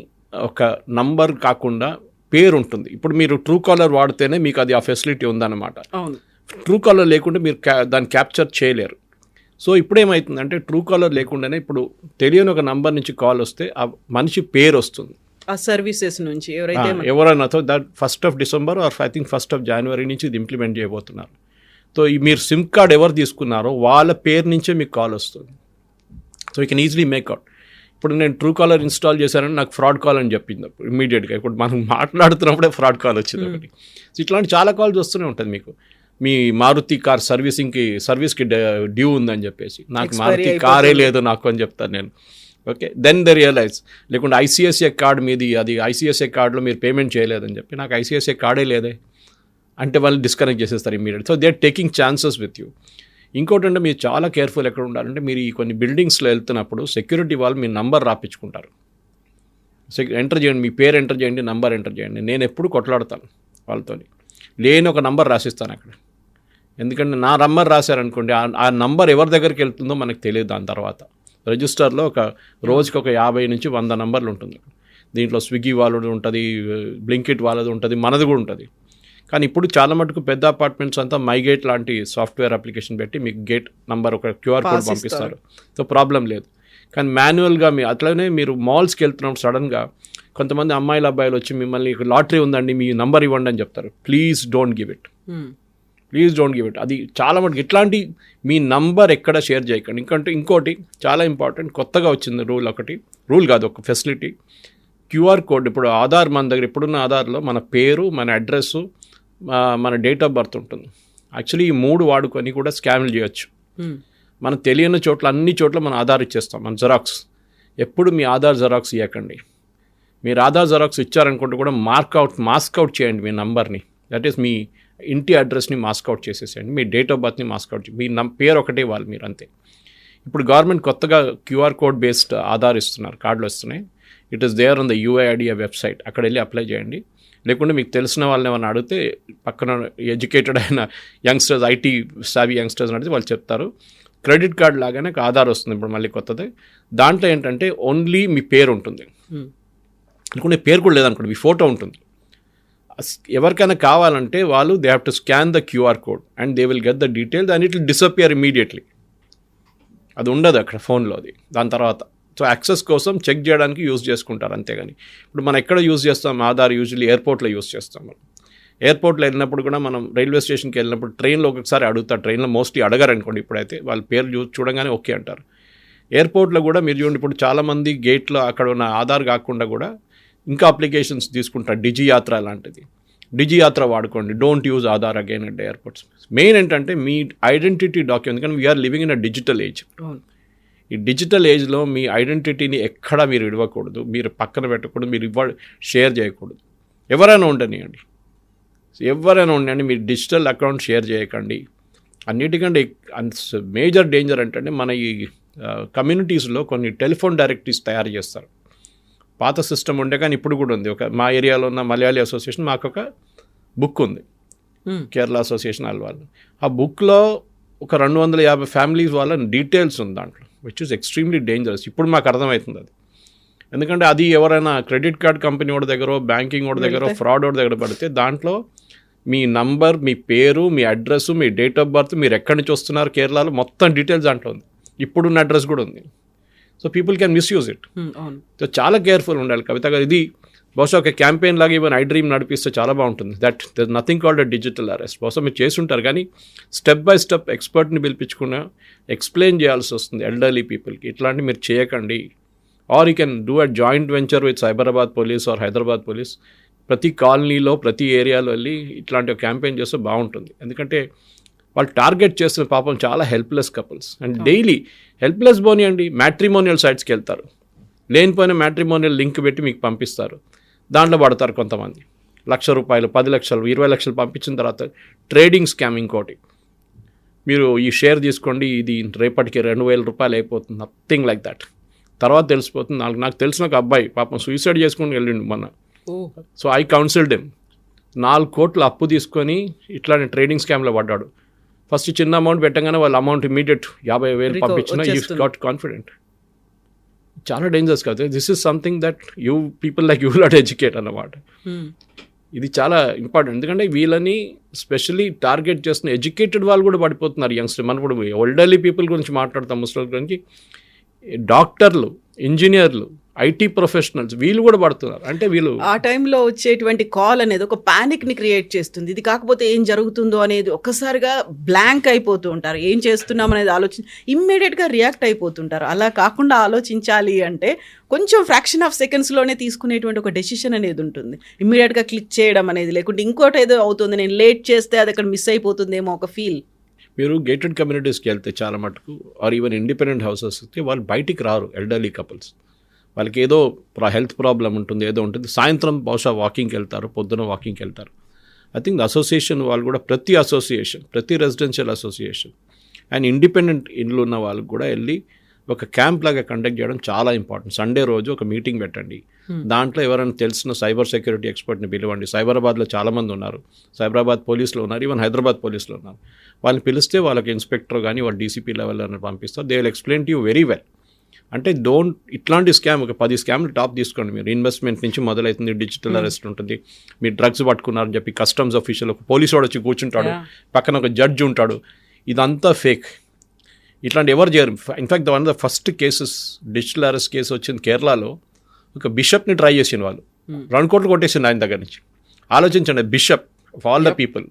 ఒక నంబర్ కాకుండా పేరు ఉంటుంది. ఇప్పుడు మీరు ట్రూ కాలర్ వాడితేనే మీకు అది ఆ ఫెసిలిటీ ఉందన్నమాట. అవును. ట్రూ కాలర్ లేకుంటే మీరు దాన్ని క్యాప్చర్ చేయలేరు. సో ఇప్పుడు ఏమవుతుందంటే ట్రూ కాలర్ లేకుండానే ఇప్పుడు తెలియని ఒక నంబర్ నుంచి కాల్ వస్తే ఆ మనిషి పేరు వస్తుంది ఆ సర్వీసెస్ నుంచి ఎవరైనా. So that 1st of December or I think 1st of January నుంచి ఇది ఇంప్లిమెంట్ చేయబోతున్నారు. సో మీరు సిమ్ కార్డ్ ఎవరు తీసుకున్నారో వాళ్ళ పేరు నుంచే మీకు కాల్ వస్తుంది. So you can easily make out. ఇప్పుడు నేను ట్రూ కాలర్ ఇన్స్టాల్ చేశానని నాకు ఫ్రాడ్ కాల్ అని చెప్పింది అప్పుడు ఇమీడియట్గా. ఇప్పుడు మనం మాట్లాడుతున్నప్పుడే ఫ్రాడ్ కాల్ వచ్చింది ఒకటి. సో ఇట్లాంటి చాలా కాల్స్ వస్తూనే ఉంటుంది. మీకు మీ మారుతి కార్ సర్వీస్కి డ్యూ ఉందని చెప్పేసి, నాకు మారుతి కారే లేదు నాకు అని చెప్తాను నేను. Okay, then they realise. లేకుంటే ఐసిఐసిఐ కార్డ్ మీది, అది ఐసిఐసిఐ కార్డులో మీరు పేమెంట్ చేయలేదని చెప్పి, నాకు ఐసిఐసిఐ కార్డే లేదే అంటే వాళ్ళు డిస్కనెక్ట్ చేసేస్తారు immediate. So they are taking chances with you. ఇంకోటి అంటే మీరు చాలా కేర్ఫుల్ ఎక్కడ ఉండాలంటే, మీరు ఈ కొన్ని బిల్డింగ్స్లో వెళ్తున్నప్పుడు సెక్యూరిటీ వాళ్ళు మీ నంబర్ రాపించుకుంటారు. ఎంటర్ చేయండి, మీ పేరు ఎంటర్ చేయండి, నంబర్ ఎంటర్ చేయండి. నేను ఎప్పుడు కొట్లాడతాను వాళ్ళతో, లేని ఒక నంబర్ రాసిస్తాను అక్కడ. ఎందుకంటే నా నంబర్ రాశారనుకోండి, ఆ నంబర్ ఎవరి దగ్గరికి వెళ్తుందో మనకు తెలియదు. దాని తర్వాత రిజిస్టర్లో ఒక రోజుకి ఒక 50 నుంచి 100 నంబర్లు ఉంటుంది. దీంట్లో స్విగ్గీ వాళ్ళది ఉంటుంది, బ్లింకిట్ వాళ్ళది ఉంటుంది, మనది కూడా ఉంటుంది. కానీ ఇప్పుడు చాలా మటుకు పెద్ద అపార్ట్మెంట్స్ అంతా మైగేట్ లాంటి సాఫ్ట్వేర్ అప్లికేషన్ పెట్టి మీకు గేట్ నంబర్ ఒక QR కోడ్ పంపిస్తారు. సో ప్రాబ్లం లేదు. కానీ మాన్యువల్గా అట్లనే మీరు మాల్స్కి వెళ్తున్నప్పుడు సడన్గా కొంతమంది అమ్మాయిలు అబ్బాయిలు వచ్చి మిమ్మల్ని లాటరీ ఉందండి మీ నంబర్ ఇవ్వండి అని చెప్తారు. Please don't give it. అది చాలా మటుకు ఇట్లాంటి మీ నంబర్ ఎక్కడ షేర్ చేయకండి. ఇంకోటి చాలా ఇంపార్టెంట్, కొత్తగా వచ్చింది రూల్ కాదు, ఒక ఫెసిలిటీ. QR code. ఇప్పుడు ఆధార్, మన దగ్గర ఇప్పుడున్న ఆధార్లో మన పేరు, మన అడ్రస్సు, మన డేట్ ఆఫ్ బర్త్ ఉంటుంది. యాక్చువల్లీ ఈ 3 వాడుకొని కూడా స్కామ్లు చేయొచ్చు. మనం తెలియని చోట్ల, అన్ని చోట్ల మన ఆధార్ ఇచ్చేస్తాం. మన జెరాక్స్. ఎప్పుడు మీ ఆధార్ జెరాక్స్ ఇవ్వకండి. మీరు ఆధార్ జెరాక్స్ ఇచ్చారనుకుంటే కూడా మాస్క్ అవుట్ చేయండి మీ నంబర్ని. దట్ ఈస్ మీ ఇంటి అడ్రస్ని మాస్క్ అవుట్ చేసేసేయండి, మీ డేట్ ఆఫ్ బర్త్ని మాస్క్ అవుట్ మీ పేరు ఒకటే వాళ్ళు, మీరు అంతే. ఇప్పుడు గవర్నమెంట్ కొత్తగా QR కోడ్ బేస్డ్ ఆధార్ ఇస్తున్నారు, కార్డులు వస్తున్నాయి. It is there on the UID website. అక్కడ వెళ్ళి అప్లై చేయండి. లేకుంటే మీకు తెలిసిన వాళ్ళని ఏమైనా అడిగితే, పక్కన ఎడ్యుకేటెడ్ అయిన యంగ్స్టర్స్, ఐటీ సావీ యంగ్స్టర్స్ అడిగితే వాళ్ళు చెప్తారు. క్రెడిట్ కార్డ్ లాగానే ఆధార్ వస్తుంది ఇప్పుడు మళ్ళీ కొత్తది. దాంట్లో ఏంటంటే ఓన్లీ మీ పేరు ఉంటుంది, లేకుంటే పేరు కూడా లేదనుకోండి, మీ ఫోటో ఉంటుంది. ఎవరికైనా కావాలంటే వాళ్ళు they have to scan the QR code and they will get the details and it will disappear immediately. అది ఉండదు అక్కడ ఫోన్లో అది. దాని తర్వాత సో యాక్సెస్ కోసం చెక్ చేయడానికి యూజ్ చేసుకుంటారు, అంతేగాని. ఇప్పుడు మనం ఎక్కడ యూజ్ చేస్తాం ఆధార్? యూజువల్లీ ఎయిర్పోర్ట్లో యూజ్ చేస్తాం. మనం ఎయిర్పోర్ట్లో వెళ్ళినప్పుడు కూడా, మనం రైల్వే స్టేషన్కి వెళ్ళినప్పుడు ట్రైన్లో ఒకసారి అడుగుతారు. ట్రైన్లో మోస్ట్లీ అడగారు అనుకోండి, ఇప్పుడైతే వాళ్ళ పేరు చూడగానే ఓకే అంటారు. ఎయిర్పోర్ట్లో కూడా మీరు చూడండి, ఇప్పుడు చాలామంది గేట్లో అక్కడ ఉన్న ఆధార్ కాకుండా కూడా ఇంకా అప్లికేషన్స్ తీసుకుంటారు, డిజి యాత్ర లాంటిది. డిజి యాత్ర వాడుకోండి. Don't use Aadhaar again at airports. Main ఏంటంటే మీ ఐడెంటిటీ డాక్యుమెంట్, ఎందుకంటే we're living in a digital age. ఈ డిజిటల్ ఏజ్లో మీ ఐడెంటిటీని ఎక్కడా మీరు ఇవ్వకూడదు, మీరు పక్కన పెట్టకూడదు, మీరు షేర్ చేయకూడదు. ఎవరైనా ఉండనివ్వండి, మీరు డిజిటల్ అకౌంట్ షేర్ చేయకండి. అన్నిటికంటే మేజర్ డేంజర్ అంటే మన ఈ కమ్యూనిటీస్లో కొన్ని టెలిఫోన్ డైరెక్టరీస్ తయారు చేస్తారు. పాత సిస్టమ్ ఉండే కానీ ఇప్పుడు కూడా ఉంది. మా ఏరియాలో ఉన్న మలయాళీ అసోసియేషన్ మాకు ఒక బుక్ ఉంది, కేరళ అసోసియేషన్ వాళ్ళు. ఆ బుక్లో ఒక 250 ఫ్యామిలీస్ వాళ్ళ డీటెయిల్స్ ఉంది దాంట్లో, విచ్ ఇస్ ఎక్స్ట్రీమ్లీ డేంజరస్. ఇప్పుడు మాకు అర్థమవుతుంది అది. ఎందుకంటే అది ఎవరైనా క్రెడిట్ కార్డ్ కంపెనీ వాడి దగ్గర, బ్యాంకింగ్ వాడి దగ్గర, ఫ్రాడ్ వాడి దగ్గర పడితే దాంట్లో మీ నంబర్, మీ పేరు, మీ అడ్రస్, మీ డేట్ ఆఫ్ బర్త్, మీరు ఎక్కడి నుంచి వస్తున్నారు కేరళలో, మొత్తం డీటెయిల్స్ దాంట్లో ఉంది. ఇప్పుడున్న అడ్రస్ కూడా ఉంది. So people can misuse it. So చాలా కేర్ఫుల్ ఉండాలి కవిత గారు. ఇది బహుశా ఒక క్యాంపెయిన్ లాగా ఈవెన్ ఐ-డ్రీమ్ నడిపిస్తే చాలా బాగుంటుంది. That there nothing called a digital arrest. బహుశా మీరు చేసి ఉంటారు కానీ స్టెప్ బై స్టెప్ ఎక్స్పర్ట్ని పిలిపించుకున్న ఎక్స్ప్లెయిన్ చేయాల్సి వస్తుంది ఎల్డర్లీ పీపుల్కి. ఇట్లాంటివి మీరు చేయకండి. Or you can do a joint venture with Cyberabad police or Hyderabad police. ప్రతి కాలనీలో, ప్రతి ఏరియాలో వెళ్ళి ఇట్లాంటి క్యాంపెయిన్ చేస్తే బాగుంటుంది. ఎందుకంటే వాళ్ళు టార్గెట్ చేస్తున్న పాపం చాలా helpless couples. And daily helpless పోనీయండి, మ్యాట్రిమోనియల్ సైట్స్కి వెళ్తారు, లేనిపోయిన మ్యాట్రిమోనియల్ లింక్ పెట్టి మీకు పంపిస్తారు, దాంట్లో పడతారు కొంతమంది. 1,00,000 రూపాయలు, 10 లక్షలు, 20 లక్షలు పంపించిన తర్వాత ట్రేడింగ్ స్కామ్ ఇంకోటి. మీరు ఈ షేర్ తీసుకోండి, ఇది రేపటికి 2,000 రూపాయలు అయిపోతుంది, నథింగ్ లైక్ దట్. తర్వాత తెలిసిపోతుంది. నాకు తెలిసిన ఒక అబ్బాయి పాపం సూసైడ్ చేసుకుని వెళ్ళిండు మొన్న. So I counselled him. 4 కోట్లు అప్పు తీసుకొని ఇట్లాంటి ట్రేడింగ్ స్కామ్లో పడ్డాడు. ఫస్ట్ చిన్న అమౌంట్ పెట్టగానే వాళ్ళ అమౌంట్ ఇమీడియట్ 50,000 పంపించిన యూ గాట్ కాన్ఫిడెంట్. చాలా డేంజరస్ కదా. This is something that you people like you not educate అన్నమాట. ఇది చాలా ఇంపార్టెంట్. ఎందుకంటే వీళ్ళని స్పెషల్లీ టార్గెట్ చేస్తున్న ఎడ్యుకేటెడ్ వాళ్ళు కూడా పడిపోతున్నారు. యంగ్స్టర్ మనం ఇప్పుడు ఎల్డర్లీ పీపుల్ గురించి మాట్లాడతాం, ముసలి గురించి, డాక్టర్లు, ఇంజనీర్లు, ఐటీ ప్రొఫెషనల్స్ వీళ్ళు కూడా పడుతున్నారు. అంటే వీళ్ళు ఆ టైంలో వచ్చేటువంటి కాల్ అనేది ఒక ప్యానిక్ని క్రియేట్ చేస్తుంది. ఇది కాకపోతే ఏం జరుగుతుందో అనేది ఒక్కసారిగా బ్లాంక్ అయిపోతూ ఉంటారు. ఏం చేస్తున్నాం అనేది ఇమ్మీడియట్గా రియాక్ట్ అయిపోతుంటారు. అలా కాకుండా ఆలోచించాలి అంటే కొంచెం ఫ్రాక్షన్ ఆఫ్ సెకండ్స్లోనే తీసుకునేటువంటి ఒక డెసిషన్ అనేది ఉంటుంది. ఇమ్మీడియట్గా క్లిక్ చేయడం అనేది, లేకుంటే ఇంకోటి ఏదో అవుతుంది, నేను లేట్ చేస్తే అది అక్కడ మిస్ అయిపోతుందేమో ఒక ఫీల్. మీరు గేటెడ్ కమ్యూనిటీస్కి వెళ్తే చాలా మటుకు, ఆర్ ఈవెన్ ఇండిపెండెంట్ హౌసెస్కి వాళ్ళు బయటికి రారు. ఎల్డర్లీ కపుల్స్ వాళ్ళకి ఏదో హెల్త్ ప్రాబ్లం ఉంటుంది, ఏదో ఉంటుంది. సాయంత్రం బహుశా వాకింగ్కి వెళ్తారు, పొద్దున వాకింగ్కి వెళ్తారు. ఐ థింక్ అసోసియేషన్ వాళ్ళు కూడా ప్రతి రెసిడెన్షియల్ అసోసియేషన్ అండ్ ఇండిపెండెంట్ ఇండ్లు ఉన్న వాళ్ళకి కూడా వెళ్ళి ఒక క్యాంప్ లాగా కండక్ట్ చేయడం చాలా ఇంపార్టెంట్. సండే రోజు ఒక మీటింగ్ పెట్టండి. దాంట్లో ఎవరైనా తెలిసిన సైబర్ సెక్యూరిటీ ఎక్స్పర్ట్ని పిలవండి. సైబరాబాద్లో చాలామంది ఉన్నారు, సైబరాబాద్ పోలీసులో ఉన్నారు, ఈవెన్ హైదరాబాద్ పోలీసులో ఉన్నారు. వాళ్ళని పిలిస్తే వాళ్ళకి ఇన్స్పెక్టర్ కానీ వాళ్ళు డీసీపీ లెవెల్ అని పంపిస్తారు. They will explain to you very well. అంటే ఇట్లాంటి స్కామ్ ఒక 10 స్కామ్లు టాప్ తీసుకోండి మీరు. ఇన్వెస్ట్మెంట్ నుంచి మొదలవుతుంది, డిజిటల్ అరెస్ట్ ఉంటుంది, మీరు డ్రగ్స్ పట్టుకున్నారని చెప్పి కస్టమ్స్ ఆఫీషియల్ ఒక పోలీసు వాడు వచ్చి కూర్చుంటాడు, పక్కన ఒక జడ్జి ఉంటాడు. ఇదంతా ఫేక్. ఇట్లాంటి ఎవరు చేయరు. In fact one of the first cases digital arrest case వచ్చింది కేరళలో. ఒక బిషప్ని ట్రై చేసిన వాళ్ళు 2 కోట్లు కొట్టేసింది ఆయన దగ్గర నుంచి. ఆలోచించండి, bishop of all the people.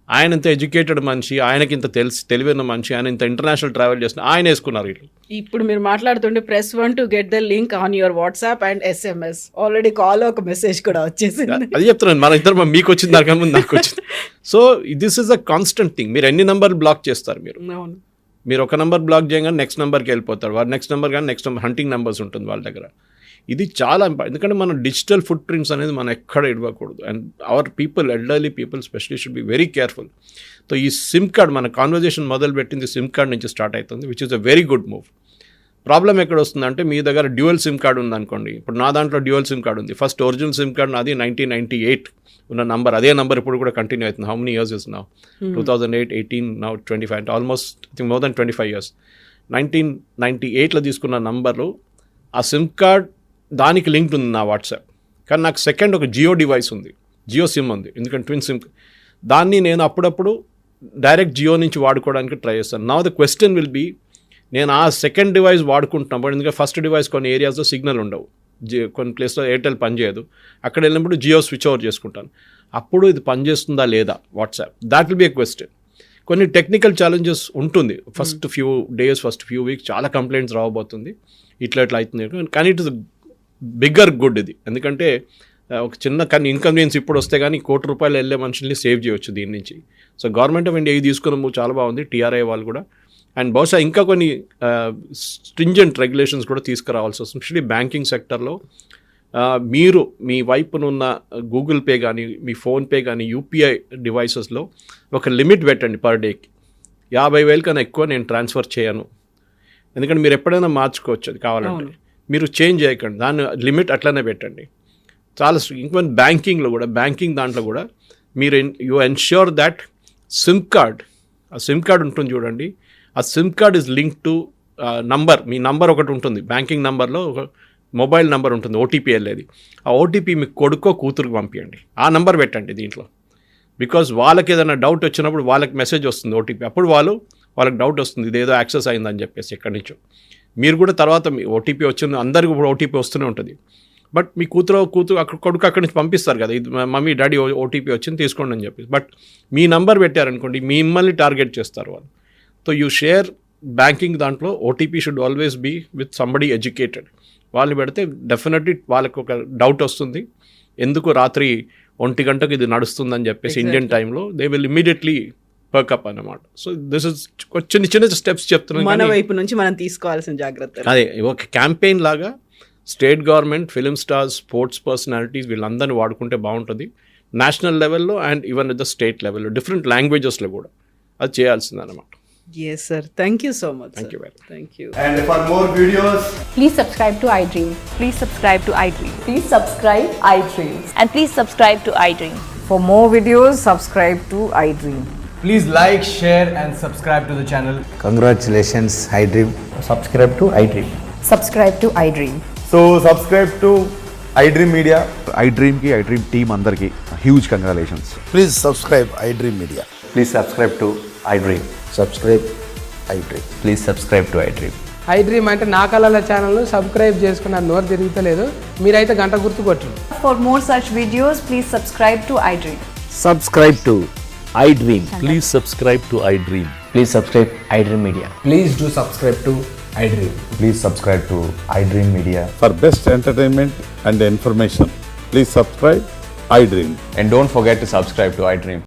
ఆయన ఇంత ఎడ్యుకేటెడ్ మనిషి, ఆయనకి ఇంత తెలివైన మనిషి, ఆయన ఇంత ఇంటర్నేషనల్ ట్రావెల్ చేసిన ఆయన వేసుకున్నారు వీళ్ళు. ఇప్పుడు మీరు మాట్లాడుతుంటే press 1 to get the link on your WhatsApp and SMS. Already call ఒక మెసేజ్ కూడా వచ్చేసింది. అది చెప్తున్నాను, మన ఇద్దరు మీకు వచ్చింది దానికన్నా ముందు నాకు వచ్చింది. So this is a constant thing. మీరు ఎన్ని నెంబర్లు బ్లాక్ చేస్తారు? మీరు ఒక నెంబర్ బ్లాక్ చేయగానే నెక్స్ట్ నెంబర్కి వెళ్ళిపోతారు. వాడు నెక్స్ట్ నెంబర్ కానీ నెక్స్ట్ నెంబర్ హంటింగ్ నెంబర్స్ ఉంటుంది వాళ్ళ దగ్గర. ఇది చాలా ఇంపార్టెంట్. ఎందుకంటే మన డిజిటల్ ఫుట్ ప్రింట్స్ అనేది మనం ఎక్కడ ఇవ్వకూడదు. And our people, elderly people especially should be very careful. So ఈ సిమ్ కార్డ్, మన కాన్వర్జేషన్ మొదలుపెట్టింది సిమ్ కార్డ్ నుంచి స్టార్ట్ అవుతుంది, which is a very good move. Problem ఎక్కడ వస్తుందంటే, మీ దగ్గర డ్యూయల్ సిమ్ కార్డ్ ఉందనుకోండి. ఇప్పుడు నా దాంట్లో డ్యూయల్ సిమ్ కార్డ్ ఉంది. ఫస్ట్ ఒరిజినల్ సిమ్ కార్డ్ నాది 1998 ఉన్న నంబర్. అదే నంబర్ ఇప్పుడు కూడా కంటిన్యూ అవుతుంది. How many years is now? 2008, 18, now 25, almost I think more than 25 years. 1998లో తీసుకున్న నంబర్లు, ఆ సిమ్ కార్డ్ దానికి లింక్డ్ ఉంది నా వాట్సాప్. కానీ నాకు సెకండ్ ఒక జియో డివైస్ ఉంది, జియో సిమ్ ఉంది, ఎందుకంటే ట్విన్ సిమ్. దాన్ని నేను అప్పుడప్పుడు డైరెక్ట్ జియో నుంచి వాడుకోవడానికి ట్రై చేస్తాను. నా ద క్వశ్చన్ విల్ బీ, నేను ఆ సెకండ్ డివైస్ వాడుకుంటున్నప్పుడు, ఎందుకంటే ఫస్ట్ డివైస్ కొన్ని ఏరియాస్లో సిగ్నల్ ఉండవు, కొన్ని ప్లేస్లో ఎయిర్టెల్ పనిచేయదు, అక్కడ వెళ్ళినప్పుడు జియో స్విచ్ ఓవర్ చేసుకుంటాను. అప్పుడు ఇది పనిచేస్తుందా లేదా WhatsApp, that will be a question. కొన్ని టెక్నికల్ ఛాలెంజెస్ ఉంటుంది. First few days, first few weeks చాలా కంప్లైంట్స్ రావబోతుంది, ఇట్లా అవుతుంది. కానీ ఇట్ ఇస్ బిగ్గర్ గుడ్ ఇది. ఎందుకంటే ఒక చిన్న కానీ ఇన్కన్వీనియన్స్ ఇప్పుడు వస్తే కానీ ₹1,00,00,000 వెళ్ళే మనుషుల్ని సేవ్ చేయవచ్చు దీని నుంచి. సో గవర్నమెంట్ ఆఫ్ ఇండియా ఇది తీసుకున్నాము, చాలా బాగుంది. టీఆర్ఐ వాళ్ళు కూడా అండ్ బహుశా ఇంకా కొన్ని స్ట్రింజెంట్ రెగ్యులేషన్స్ కూడా తీసుకురావాల్సి వస్తుంది, ఎస్పెషలీ బ్యాంకింగ్ సెక్టర్లో. మీరు మీ వైపునున్న గూగుల్ పే కానీ, మీ ఫోన్పే కానీ, యూపీఐ డివైసెస్లో ఒక లిమిట్ పెట్టండి పర్ డేకి. 50,000 కన్నా ఎక్కువ నేను ట్రాన్స్ఫర్ చేయను. ఎందుకంటే మీరు ఎప్పుడైనా మార్చుకోవచ్చు అది కావాలంటే. మీరు చేంజ్ చేయకండి, దాన్ని లిమిట్ అట్లనే పెట్టండి. చాలా ఇంకా బ్యాంకింగ్లో కూడా, బ్యాంకింగ్ దాంట్లో కూడా మీరు you ensure that SIM card, ఆ సిమ్ కార్డ్ ఉంటుంది చూడండి, ఆ SIM card is link to number. Me number ఒకటి ఉంటుంది బ్యాంకింగ్ నంబర్లో, ఒక మొబైల్ నెంబర్ ఉంటుంది ఓటీపీ వెళ్ళేది. ఆ ఓటీపీ మీకు కొడుకో కూతురుకు పంపించండి, ఆ నెంబర్ పెట్టండి దీంట్లో. బికాజ్ వాళ్ళకి ఏదైనా డౌట్ వచ్చినప్పుడు వాళ్ళకి మెసేజ్ వస్తుంది ఓటీపీ, అప్పుడు వాళ్ళకి డౌట్ వస్తుంది ఇదేదో యాక్సెస్ అయిందని చెప్పేసి ఎక్కడి నుంచో. మీరు కూడా తర్వాత మీ ఓటీపీ వచ్చింది, అందరికీ ఇప్పుడు ఓటీపీ వస్తూనే ఉంటుంది. బట్ మీ కూతురు అక్కడ కొడుకు అక్కడి నుంచి పంపిస్తారు కదా, ఇది మమ్మీ డాడీ ఓటీపీ వచ్చింది తీసుకోండి అని చెప్పేసి. బట్ మీ నంబర్ పెట్టారనుకోండి, మిమ్మల్ని టార్గెట్ చేస్తారు వాళ్ళు. సో యూ షేర్ బ్యాంకింగ్ దాంట్లో OTP should always be with somebody educated. వాళ్ళు పెడితే డెఫినెట్లీ వాళ్ళకి ఒక డౌట్ వస్తుంది, ఎందుకు రాత్రి 1 గంటకు ఇది నడుస్తుందని చెప్పేసి ఇండియన్ టైంలో దే విల్ ఇమీడియట్లీ పర్కప్ అన్నమాట. సో దిస్ ఇస్ చిన్న చిన్న స్టెప్స్ చెప్తున్నాను, మన వైపు నుంచి మనం తీసుకోవాల్సిన జాగ్రత్తలు. అదే ఒక క్యాంపెయిన్ లాగా state government, film stars, sports personalities వీళ్ళందరినీ వాడుకుంటే బాగుంటుంది. నేషనల్ లెవెల్లో and even at the state లెవెల్లో, డిఫరెంట్ లాంగ్వేజెస్లో కూడా అది చేయాల్సింది అనమాట. Yes, sir. Thank you so much. Thank you very much. Thank you. And for more videos, Please subscribe to iDream. Please subscribe to iDream. Please subscribe iDream. And please subscribe to iDream. For more videos, subscribe to iDream. please like, share and subscribe to the channel. Congratulations, iDream. Subscribe to iDream. Subscribe to iDream. So subscribe to iDream Media. iDream ki iDream team andarki huge congratulations. Please subscribe iDream Media. Please subscribe to iDream. Subscribe iDream. Please subscribe to iDream. iDream అంటే నా కళల ఛానల్ను సబ్స్క్రైబ్ చేసుకున్న నోరు తిరుగుతలేదు, మీరైతే గంట గుర్తు కొట్టండి. For more such videos, please subscribe to iDream. Subscribe to iDream. Please subscribe to iDream. Please subscribe iDream Media. Please do subscribe to iDream. Please subscribe to iDream Media. For best entertainment and information, please subscribe iDream. And don't forget to subscribe to iDream.